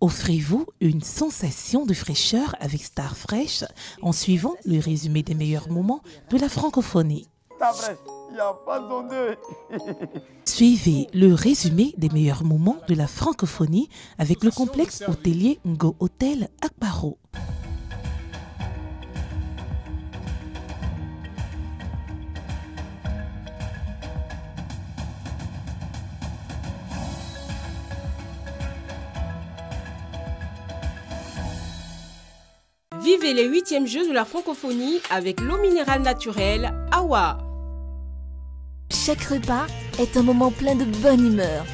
Offrez-vous une sensation de fraîcheur avec Star Fresh en suivant le résumé des meilleurs moments de la francophonie. Star Fresh, il n'y a pas de deux. Suivez le résumé des meilleurs moments de la francophonie avec le complexe hôtelier Ngo Hotel Akbaro. Vivez les 8e Jeux de la francophonie avec l'eau minérale naturelle Awa. Chaque repas est un moment plein de bonne humeur.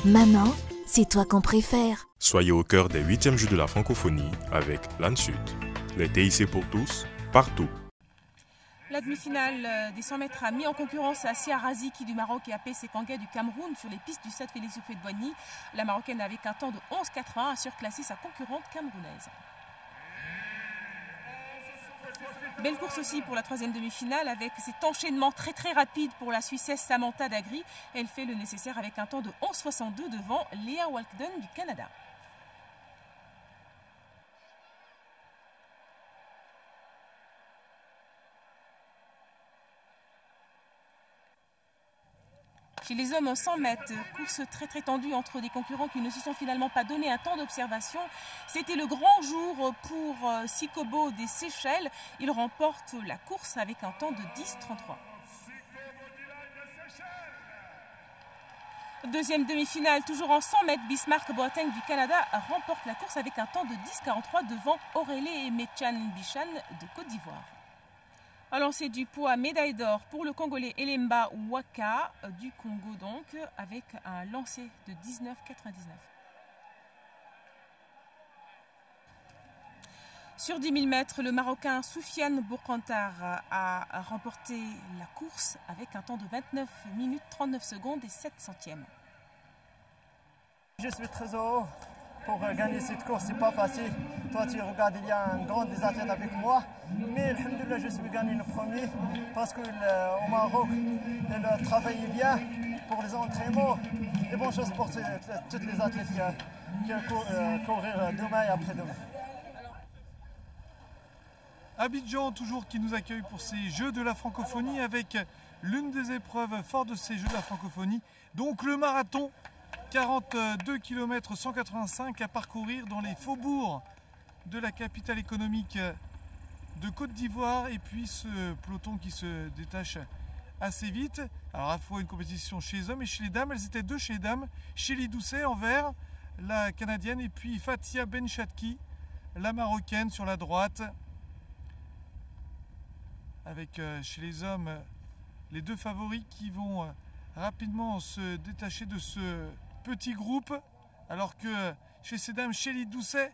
Maman, c'est toi qu'on préfère. Soyez au cœur des 8e Jeux de la francophonie avec l'ANSUD. Les TIC pour tous, partout. La demi-finale des 100 mètres a mis en concurrence Assia Raziki du Maroc et AP Sekanga du Cameroun sur les pistes du Stade Félix Houphouët-Boigny. La Marocaine avec un temps de 11,81 a surclassé sa concurrente camerounaise. Belle course aussi pour la 3e demi-finale avec cet enchaînement très rapide pour la Suissesse Samantha Dagri. Elle fait le nécessaire avec un temps de 11,62 devant Léa Walkden du Canada. Chez les hommes, 100 mètres, course très tendue entre des concurrents qui ne se sont finalement pas donné un temps d'observation. C'était le grand jour pour Sikobo des Seychelles. Il remporte la course avec un temps de 10,33. Deuxième demi-finale, toujours en 100 mètres, Bismarck Boateng du Canada remporte la course avec un temps de 10,43 devant Aurélie Emechan Bichan de Côte d'Ivoire. Un lancer du poids médaille d'or pour le Congolais Elemba Waka du Congo donc, avec un lancer de 19,99. Sur 10 000 mètres, le Marocain Soufiane Bourkantar a remporté la course avec un temps de 29 minutes 39 secondes et 7 centièmes. Je suis très heureux pour gagner cette course, c'est pas facile. Toi tu regardes, il y a un grand des athlètes avec moi, mais alhamdoulilah je suis gagné le premier parce qu'au Maroc, le travail est bien pour les entraînements et bonne chose pour toutes les athlètes qui courir demain et après-demain. Abidjan toujours qui nous accueille pour ces Jeux de la francophonie avec l'une des épreuves fortes de ces Jeux de la francophonie, donc le marathon. 42 km 185 à parcourir dans les faubourgs de la capitale économique de Côte d'Ivoire et puis ce peloton qui se détache assez vite. Alors à la fois une compétition chez les hommes et chez les dames, elles étaient deux chez les dames, Chélie Doucet en vert, la canadienne, et puis Fatia Benchatki, la marocaine sur la droite. Avec chez les hommes les deux favoris qui vont rapidement se détacher de ce petit groupe, alors que chez ces dames, Chélie Doucet,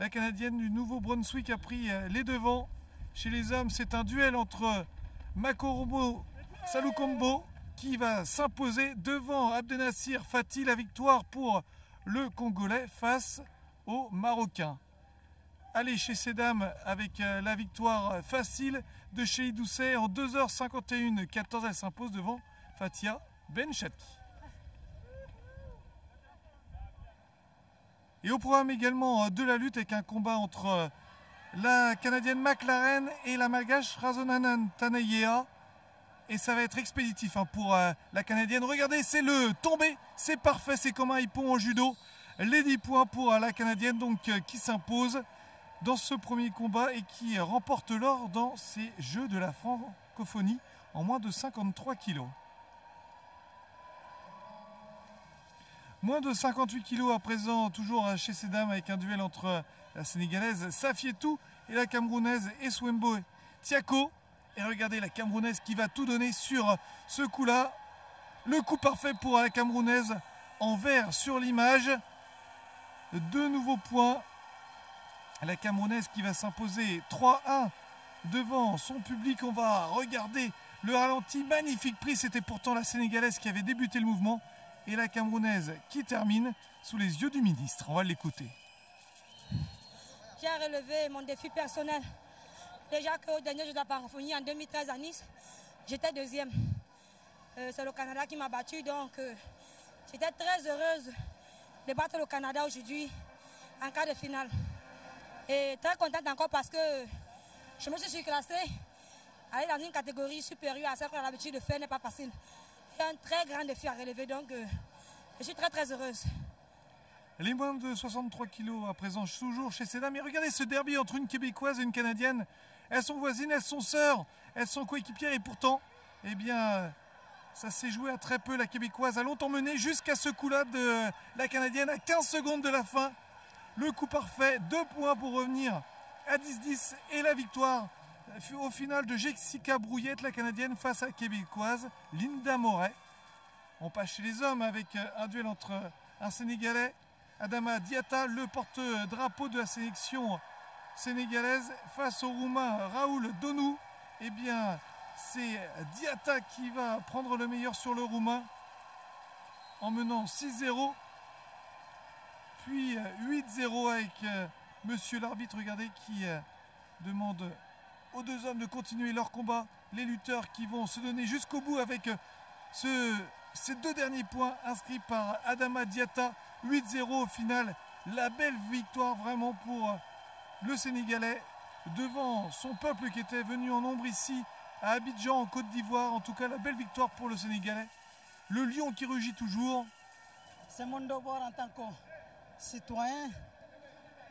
la canadienne du Nouveau-Brunswick, a pris les devants. Chez les hommes, c'est un duel entre Makorobo Salukombo qui va s'imposer devant Abdenassir Fati. La victoire pour le Congolais face aux Marocains. Allez, chez ces dames, avec la victoire facile de Chélie Doucet en 2h51-14, elle s'impose devant Fatia Benchatki. Et au programme également de la lutte avec un combat entre la Canadienne McLaren et la Malgache Razonanan Tanayea. Et ça va être expéditif pour la Canadienne. Regardez, c'est le tombé, c'est parfait, c'est comme un hippon en judo. Les 10 points pour la Canadienne donc, qui s'impose dans ce premier combat et qui remporte l'or dans ces Jeux de la francophonie en moins de 53 kilos. Moins de 58 kilos à présent, toujours chez ces dames, avec un duel entre la sénégalaise Safietou et la camerounaise Eswembo Tiako. Et regardez la camerounaise qui va tout donner sur ce coup-là. Le coup parfait pour la camerounaise en vert sur l'image. Deux nouveaux points. La camerounaise qui va s'imposer 3-1 devant son public. On va regarder le ralenti. Magnifique prise. C'était pourtant la sénégalaise qui avait débuté le mouvement. Et la camerounaise qui termine sous les yeux du ministre. On va l'écouter. J'ai relevé mon défi personnel. Déjà qu'au dernier jeu de la francophonie en 2013 à Nice, j'étais deuxième. C'est le Canada qui m'a battu, donc j'étais très heureuse de battre le Canada aujourd'hui en quart de finale. Et très contente encore parce que je me suis surclassée. Aller dans une catégorie supérieure à celle qu'on a l'habitude de faire n'est pas facile. Il y a un très grand défi à relever, donc je suis très très heureuse. Les moins de 63 kilos à présent toujours chez ces dames. Mais regardez ce derby entre une Québécoise et une Canadienne. Elles sont voisines, elles sont sœurs, elles sont coéquipières et pourtant, eh bien, ça s'est joué à très peu. La Québécoise a longtemps mené jusqu'à ce coup-là de la Canadienne à 15 secondes de la fin. Le coup parfait, 2 points pour revenir à 10-10 et la victoire au final de Jessica Brouillette, la Canadienne, face à la Québécoise Linda Moret. On passe chez les hommes avec un duel entre un Sénégalais, Adama Diatta, le porte-drapeau de la sélection sénégalaise, face au Roumain Raoul Donou. Eh bien, c'est Diatta qui va prendre le meilleur sur le Roumain en menant 6-0. Puis 8-0 avec monsieur l'arbitre, regardez, qui demande aux deux hommes de continuer leur combat. Les lutteurs qui vont se donner jusqu'au bout avec ces 2 derniers points inscrits par Adama Diatta. 8-0 au final. La belle victoire vraiment pour le Sénégalais devant son peuple qui était venu en nombre ici à Abidjan en Côte d'Ivoire. En tout cas, la belle victoire pour le Sénégalais. Le lion qui rugit toujours. C'est mon devoir en tant que citoyen,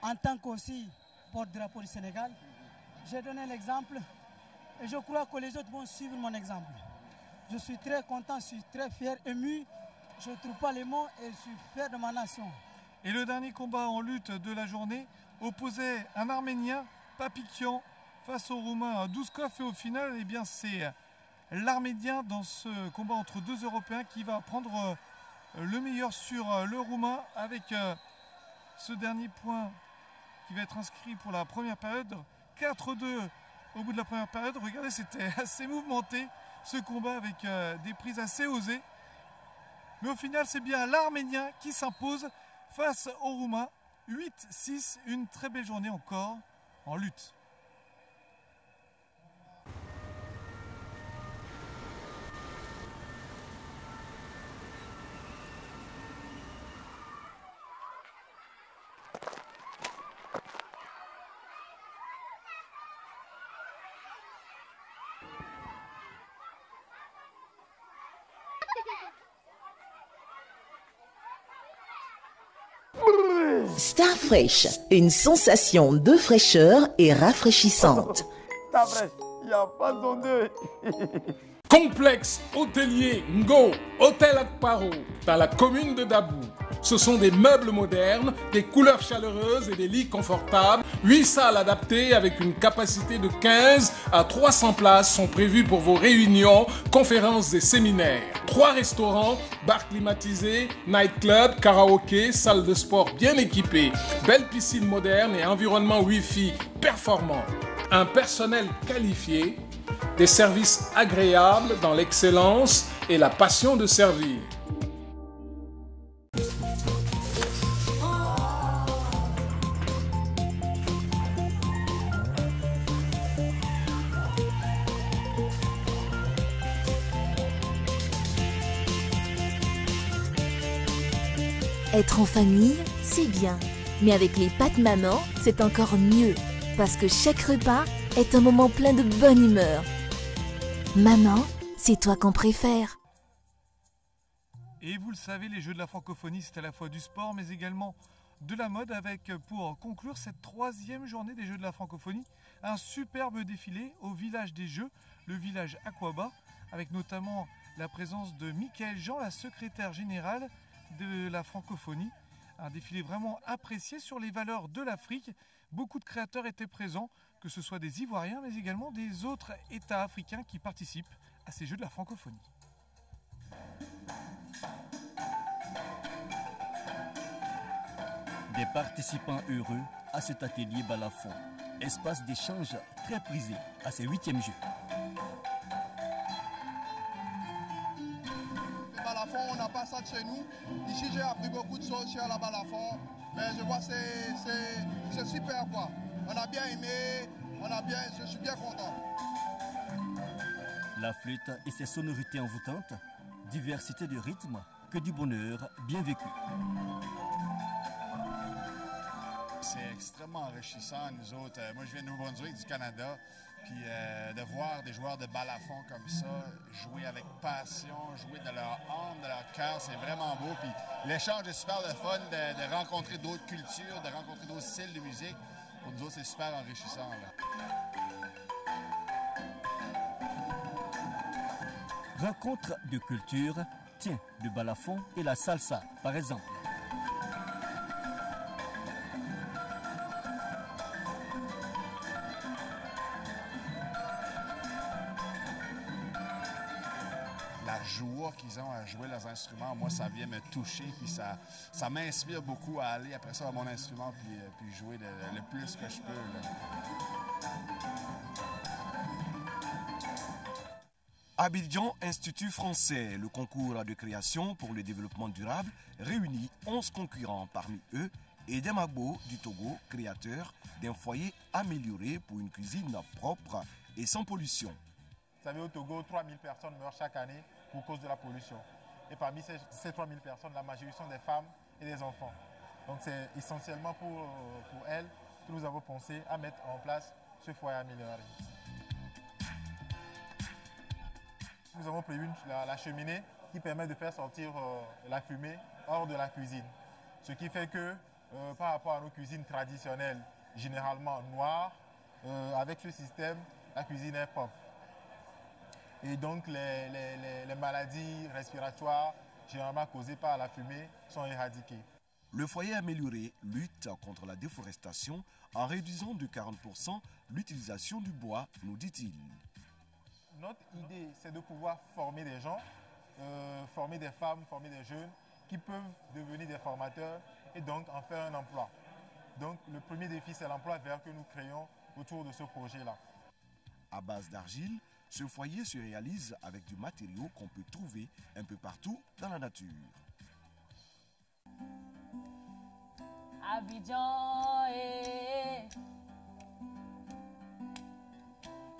en tant qu'aussi porte-drapeau du Sénégal. J'ai donné l'exemple et je crois que les autres vont suivre mon exemple. Je suis très content, je suis très fier, ému. Je ne trouve pas les mots et je suis fier de ma nation. Et le dernier combat en lutte de la journée opposait un Arménien, Papikian, face au Roumain Douskov. Et au final, eh bien, c'est l'Arménien dans ce combat entre 2 Européens qui va prendre le meilleur sur le Roumain avec ce dernier point qui va être inscrit pour la première période. 4-2 au bout de la première période. Regardez, c'était assez mouvementé ce combat avec des prises assez osées. Mais au final, c'est bien l'Arménien qui s'impose face au Roumain. 8-6, une très belle journée encore en lutte. Starfresh, une sensation de fraîcheur et rafraîchissante. Starfresh, il n'y a pas son deux. Complexe hôtelier Ngo, Hôtel Akparo, dans la commune de Dabou. Ce sont des meubles modernes, des couleurs chaleureuses et des lits confortables. 8 salles adaptées avec une capacité de 15 à 300 places sont prévues pour vos réunions, conférences et séminaires. 3 restaurants, bar climatisé, nightclub, karaoké, salle de sport bien équipée, belle piscine moderne et environnement Wi-Fi performant. Un personnel qualifié, des services agréables dans l'excellence et la passion de servir. Être en famille, c'est bien. Mais avec les pâtes maman, c'est encore mieux. Parce que chaque repas est un moment plein de bonne humeur. Maman, c'est toi qu'on préfère. Et vous le savez, les Jeux de la francophonie, c'est à la fois du sport, mais également de la mode, avec, pour conclure cette 3e journée des Jeux de la francophonie, un superbe défilé au village des Jeux, le village Aquaba, avec notamment la présence de Michael Jean, la secrétaire générale de la francophonie. Un défilé vraiment apprécié sur les valeurs de l'Afrique. Beaucoup de créateurs étaient présents, que ce soit des Ivoiriens, mais également des autres États africains qui participent à ces Jeux de la francophonie. Des participants heureux à cet atelier balafon, espace d'échange très prisé à ces 8e Jeux. Balafon, on n'a pas ça de chez nous. Ici, j'ai appris beaucoup de choses sur la balafon, mais je vois que c'est super quoi. On a bien aimé, je suis bien content. La flûte et ses sonorités envoûtantes, diversité de rythmes, que du bonheur bien vécu. c'est extrêmement enrichissant, nous autres. Moi, je viens de Nouveau-Brunswick, du Canada, puis de voir des joueurs de balafon comme ça, jouer avec passion, jouer de leur âme, de leur cœur, c'est vraiment beau. Puis l'échange est super le fun de rencontrer d'autres cultures, de rencontrer d'autres styles de musique. Pour nous autres, c'est super enrichissant, là. Rencontre de culture, tiens, le balafon et la salsa, par exemple. La joie qu'ils ont à jouer leurs instruments, moi, ça vient me toucher, puis ça m'inspire beaucoup à aller après ça à mon instrument, puis jouer le plus que je peux, là. Abidjan Institut français, le concours de création pour le développement durable, réunit 11 concurrents, parmi eux Edem Agbo du Togo, créateur d'un foyer amélioré pour une cuisine propre et sans pollution. Vous savez, au Togo, 3000 personnes meurent chaque année pour cause de la pollution. Et parmi ces 3000 personnes, la majorité sont des femmes et des enfants. Donc c'est essentiellement pour elles que nous avons pensé à mettre en place ce foyer amélioré. Nous avons prévu la cheminée qui permet de faire sortir la fumée hors de la cuisine. Ce qui fait que par rapport à nos cuisines traditionnelles, généralement noires, avec ce système, la cuisine est propre. Et donc les maladies respiratoires, généralement causées par la fumée, sont éradiquées. Le foyer amélioré lutte contre la déforestation en réduisant de 40% l'utilisation du bois, nous dit-il. Notre idée, c'est de pouvoir former des gens, former des femmes, former des jeunes qui peuvent devenir des formateurs et donc en faire un emploi. Donc le premier défi, c'est l'emploi vert que nous créons autour de ce projet-là. À base d'argile, ce foyer se réalise avec du matériau qu'on peut trouver un peu partout dans la nature. Abidjan,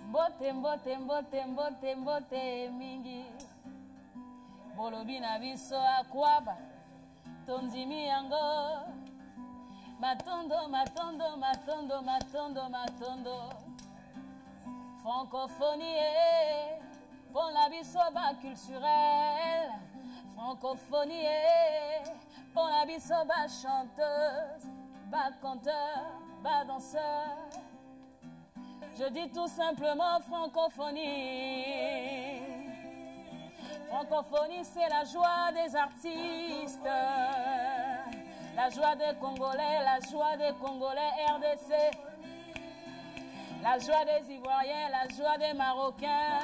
mbote mbote mbote mbote mbote mingi bolobi na biso akwaba tondimi yango matondo matondo matondo matondo matondo francophonie pour la biso ba culturel francophonie pour la biso ba chanteuse ba conteur ba danseur. Je dis tout simplement francophonie. Francophonie, c'est la joie des artistes, la joie des Congolais, la joie des Congolais RDC, la joie des Ivoiriens, la joie des Marocains,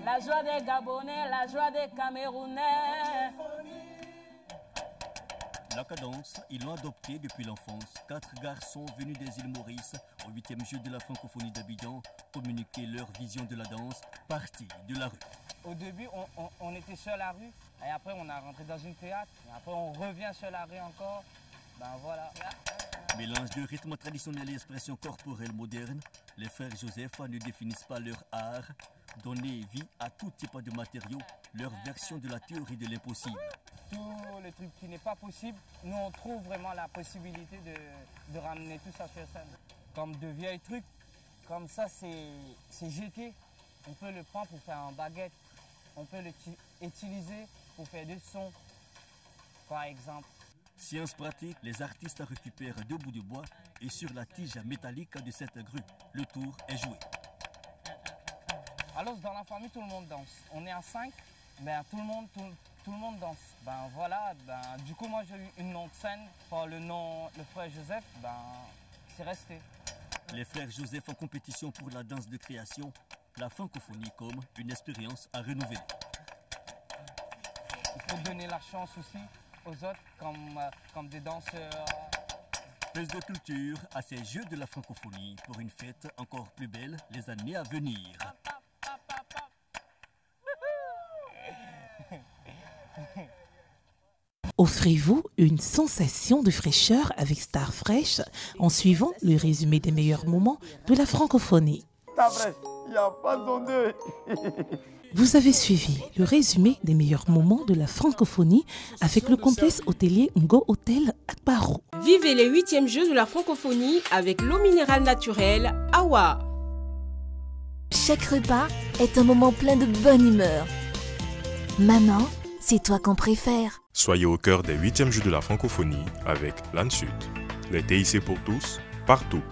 la joie des Gabonais, la joie des Camerounais. La cadence, ils l'ont adoptée depuis l'enfance. 4 garçons venus des îles Maurice, au 8e jeu de la francophonie d'Abidjan, communiquaient leur vision de la danse, partie de la rue. Au début, on était sur la rue, et après on a rentré dans une théâtre, et après on revient sur la rue encore. Ben voilà. Mélange de rythme traditionnel et expression corporelle moderne, les frères Joseph ne définissent pas leur art, donner vie à tout type de matériaux, leur version de la théorie de l'impossible. Tout le truc qui n'est pas possible, nous on trouve vraiment la possibilité de ramener tout ça sur scène. Comme de vieilles trucs, comme ça c'est jeté, on peut le prendre pour faire un baguette, on peut l'utiliser pour faire des sons, par exemple. Science pratique, les artistes récupèrent 2 bouts de bois et sur la tige métallique de cette grue, le tour est joué. Alors dans la famille, tout le monde danse. On est à 5, ben, tout le monde danse. Ben voilà, ben, du coup moi j'ai eu une nom de scène par le nom, le frère Joseph, ben c'est resté. Les frères Joseph en compétition pour la danse de création, la francophonie comme une expérience à renouveler. Il faut donner la chance aussi aux autres comme des danseurs. Plus de culture à ces Jeux de la francophonie pour une fête encore plus belle les années à venir. Offrez-vous une sensation de fraîcheur avec Star Fresh en suivant le résumé des meilleurs moments de la francophonie. Star Fresh, il n'y a pas son deux. Vous avez suivi le résumé des meilleurs moments de la francophonie avec le complexe hôtelier Ngo Hotel à Paro. Vivez les 8e Jeux de la francophonie avec l'eau minérale naturelle Awa. Chaque repas est un moment plein de bonne humeur. Maman, c'est toi qu'on préfère. Soyez au cœur des 8e Jeux de la francophonie avec l'ANSUD. Les TIC pour tous, partout.